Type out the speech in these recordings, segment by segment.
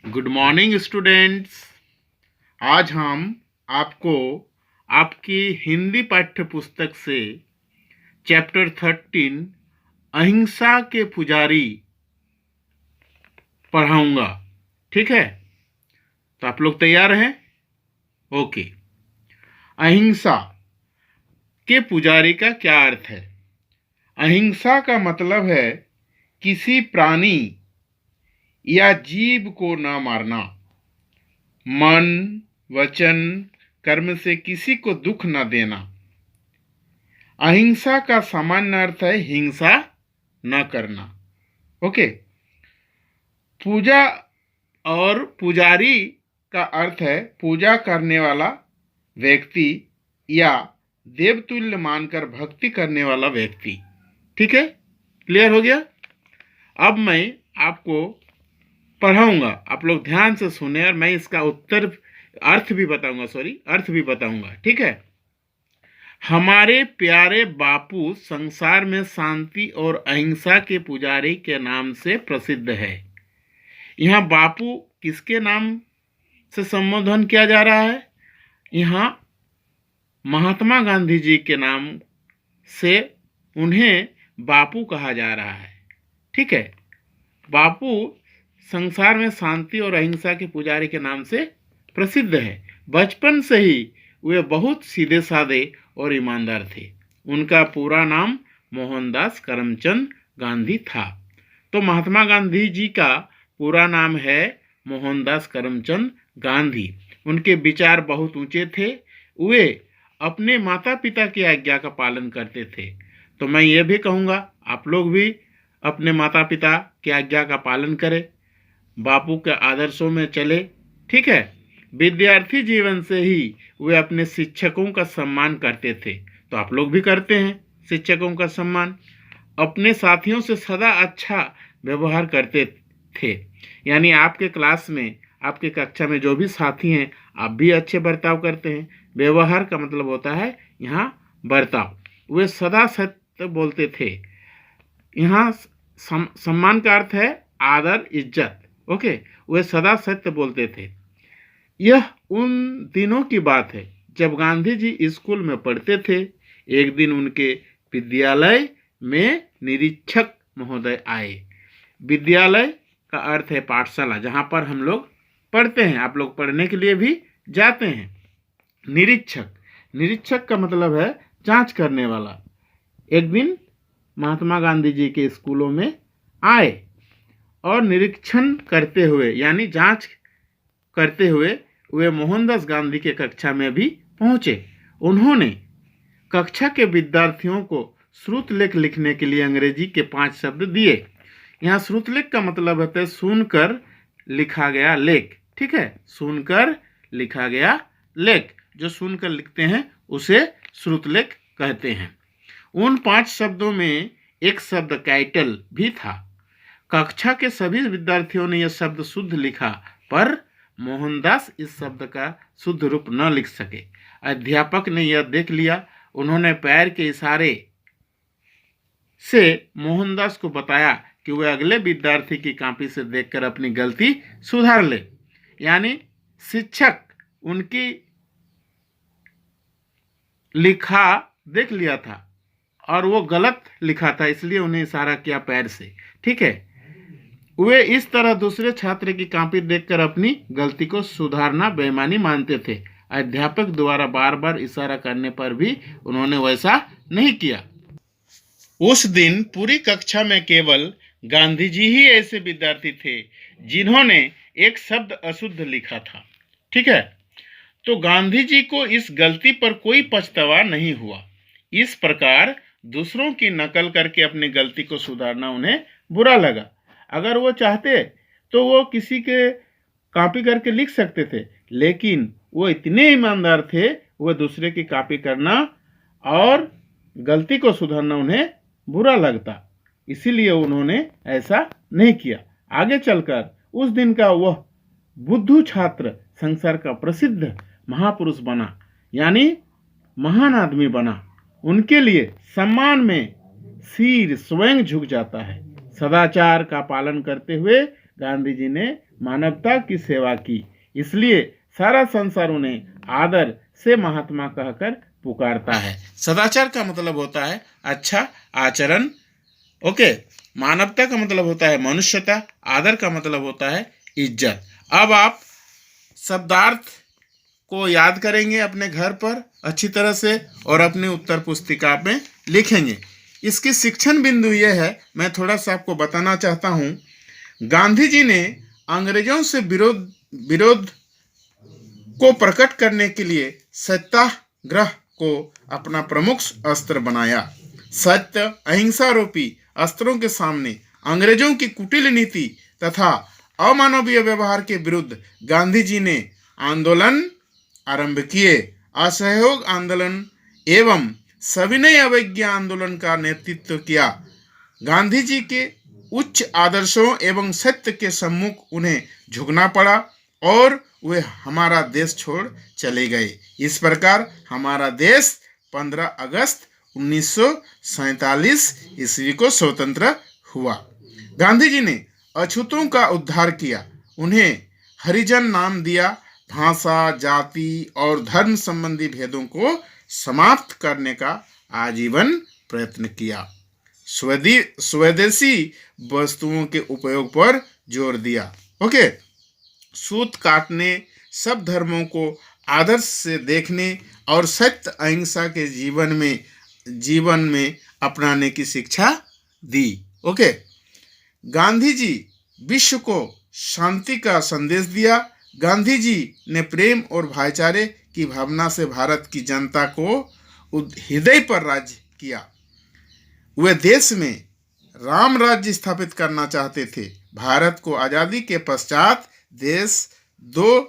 Good morning students. आज हम आपको आपकी हिंदी पाठ्य पुस्तक से चैप्टर 13 अहिंसा के पुजारी पढ़ाऊंगा। ठीक है, तो आप लोग तैयार हैं? ओके। अहिंसा के पुजारी का क्या अर्थ है? अहिंसा का मतलब है किसी प्राणी या जीव को न मारना, मन, वचन, कर्म से किसी को दुख न देना। अहिंसा का सामान्य अर्थ है हिंसा न करना। ओके। पूजा और पुजारी का अर्थ है पूजा करने वाला व्यक्ति या देवतुल्य मानकर भक्ति करने वाला व्यक्ति। ठीक है, क्लियर हो गया? अब मैं आपको पढ़ाऊंगा, आप लोग ध्यान से सुने और मैं इसका अर्थ भी बताऊंगा। ठीक है। हमारे प्यारे बापू संसार में शांति और अहिंसा के पुजारी के नाम से प्रसिद्ध है। यहाँ बापू किसके नाम से संबोधन किया जा रहा है? यहाँ महात्मा गांधी जी के नाम से उन्हें बापू कहा जा रहा है। ठीक है। बापू संसार में शांति और अहिंसा के पुजारी के नाम से प्रसिद्ध है। बचपन से ही वे बहुत सीधे साधे और ईमानदार थे। उनका पूरा नाम मोहनदास करमचंद गांधी था। तो महात्मा गांधी जी का पूरा नाम है मोहनदास करमचंद गांधी। उनके विचार बहुत ऊंचे थे। वे अपने माता पिता की आज्ञा का पालन करते थे। तो मैं ये भी कहूँगा आप लोग भी अपने माता पिता की आज्ञा का पालन करें, बापू के आदर्शों में चले। ठीक है। विद्यार्थी जीवन से ही वे अपने शिक्षकों का सम्मान करते थे। तो आप लोग भी करते हैं शिक्षकों का सम्मान। अपने साथियों से सदा अच्छा व्यवहार करते थे। यानी आपके क्लास में, आपके कक्षा में जो भी साथी हैं, आप भी अच्छे बर्ताव करते हैं। व्यवहार का मतलब होता है यहाँ बर्ताव। वे सदा सत्य बोलते थे। यहाँ सम्मान का अर्थ है आदर, इज्जत। ओके। वे सदा सत्य बोलते थे। यह उन दिनों की बात है जब गांधी जी स्कूल में पढ़ते थे। एक दिन उनके विद्यालय में निरीक्षक महोदय आए। विद्यालय का अर्थ है पाठशाला, जहाँ पर हम लोग पढ़ते हैं। आप लोग पढ़ने के लिए भी जाते हैं। निरीक्षक का मतलब है जांच करने वाला। एक दिन महात्मा गांधी जी के स्कूलों में आए और निरीक्षण करते हुए यानी जांच करते हुए वे मोहनदास गांधी के कक्षा में भी पहुंचे। उन्होंने कक्षा के विद्यार्थियों को श्रुतलेख लिखने के लिए अंग्रेजी के 5 शब्द दिए। यहाँ श्रुतलेख का मतलब होता है सुनकर लिखा गया लेख। ठीक है, सुनकर लिखा गया लेख। जो सुनकर लिखते हैं उसे श्रुतलेख कहते हैं। उन 5 शब्दों में एक शब्द कैटल भी था। कक्षा के सभी विद्यार्थियों ने यह शब्द शुद्ध लिखा, पर मोहनदास इस शब्द का शुद्ध रूप न लिख सके। अध्यापक ने यह देख लिया। उन्होंने पैर के इशारे से मोहनदास को बताया कि वह अगले विद्यार्थी की कॉपी से देखकर अपनी गलती सुधार ले। यानी शिक्षक उनकी लिखा देख लिया था और वो गलत लिखा था, इसलिए उन्हें इशारा किया पैर से। ठीक है। वे इस तरह दूसरे छात्र की कॉपी देखकर अपनी गलती को सुधारना बेईमानी मानते थे। अध्यापक द्वारा बार बार इशारा करने पर भी उन्होंने वैसा नहीं किया। उस दिन पूरी कक्षा में केवल गांधी जी ही ऐसे विद्यार्थी थे जिन्होंने एक शब्द अशुद्ध लिखा था। ठीक है। तो गांधी जी को इस गलती पर कोई पछतावा नहीं हुआ। इस प्रकार दूसरों की नकल करके अपनी गलती को सुधारना उन्हें बुरा लगा। अगर वो चाहते तो वो किसी के कॉपी करके लिख सकते थे, लेकिन वो इतने ईमानदार थे, वो दूसरे की कॉपी करना और गलती को सुधारना उन्हें बुरा लगता। इसीलिए उन्होंने ऐसा नहीं किया। आगे चलकर उस दिन का वह बुद्धू छात्र संसार का प्रसिद्ध महापुरुष बना, यानी महान आदमी बना। उनके लिए सम्मान में सिर स्वयं झुक जाता है। सदाचार का पालन करते हुए गांधी जी ने मानवता की सेवा की, इसलिए सारा संसार उन्हें आदर से महात्मा कहकर पुकारता है। सदाचार का मतलब होता है अच्छा आचरण। ओके, मानवता का मतलब होता है मनुष्यता, आदर का मतलब होता है इज्जत। अब आप शब्दार्थ को याद करेंगे अपने घर पर अच्छी तरह से और अपनी उत्तर पुस्तिका में लिखेंगे। इसकी शिक्षण बिंदु यह है, मैं थोड़ा सा आपको बताना चाहता हूँ। गांधी जी ने अंग्रेजों से विरोध को प्रकट करने के लिए सत्याग्रह को अपना प्रमुख अस्त्र बनाया। सत्य अहिंसा रूपी अस्त्रों के सामने अंग्रेजों की कुटिल नीति तथा अमानवीय व्यवहार के विरुद्ध गांधी जी ने आंदोलन आरंभ किए। असहयोग आंदोलन एवं सविनय अवज्ञा आंदोलन का नेतृत्व किया। गांधी जी के उच्च आदर्शों एवं सत्य के सम्मुख उन्हें झुकना पड़ा और वे हमारा देश छोड़ चले गए। इस प्रकार हमारा देश 15 अगस्त 1947 ईस्वी को स्वतंत्र हुआ। गांधी जी ने अछूतों का उद्धार किया, उन्हें हरिजन नाम दिया, भाषा, जाति और धर्म संबंधी भेदों को समाप्त करने का आजीवन प्रयत्न किया। स्वदेशी वस्तुओं के उपयोग पर जोर दिया। ओके, सूत काटने, सब धर्मों को आदर्श से देखने और सत्य अहिंसा के जीवन में अपनाने की शिक्षा दी। ओके, गांधी जी विश्व को शांति का संदेश दिया। गांधी जी ने प्रेम और भाईचारे की भावना से भारत की जनता को हृदय पर राज्य किया। वे देश में राम राज्य स्थापित करना चाहते थे। भारत को आज़ादी के पश्चात देश 2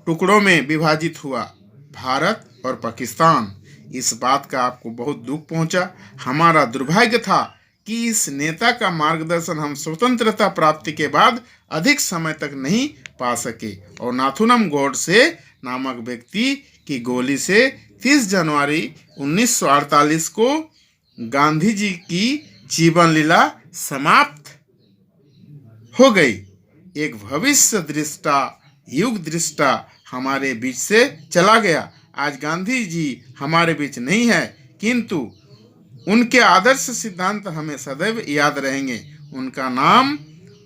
टुकड़ों में विभाजित हुआ, भारत और पाकिस्तान। इस बात का आपको बहुत दुख पहुंचा। हमारा दुर्भाग्य था कि इस नेता का मार्गदर्शन हम स्वतंत्रता प्राप्ति के बाद अधिक समय तक नहीं पा सके और नाथूराम गोडसे नामक व्यक्ति की गोली से 30 जनवरी 1948 को गांधी जी की जीवन लीला समाप्त हो गई। एक भविष्य दृष्टा, युग दृष्टा हमारे बीच से चला गया। आज गांधी जी हमारे बीच नहीं है, किंतु उनके आदर्श सिद्धांत हमें सदैव याद रहेंगे। उनका नाम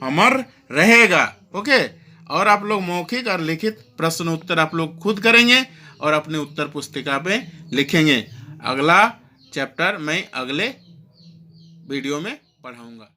अमर रहेगा। ओके, और आप लोग मौखिक और लिखित प्रश्न उत्तर आप लोग खुद करेंगे और अपने उत्तर पुस्तिका में लिखेंगे। अगला चैप्टर मैं अगले वीडियो में पढ़ाऊंगा।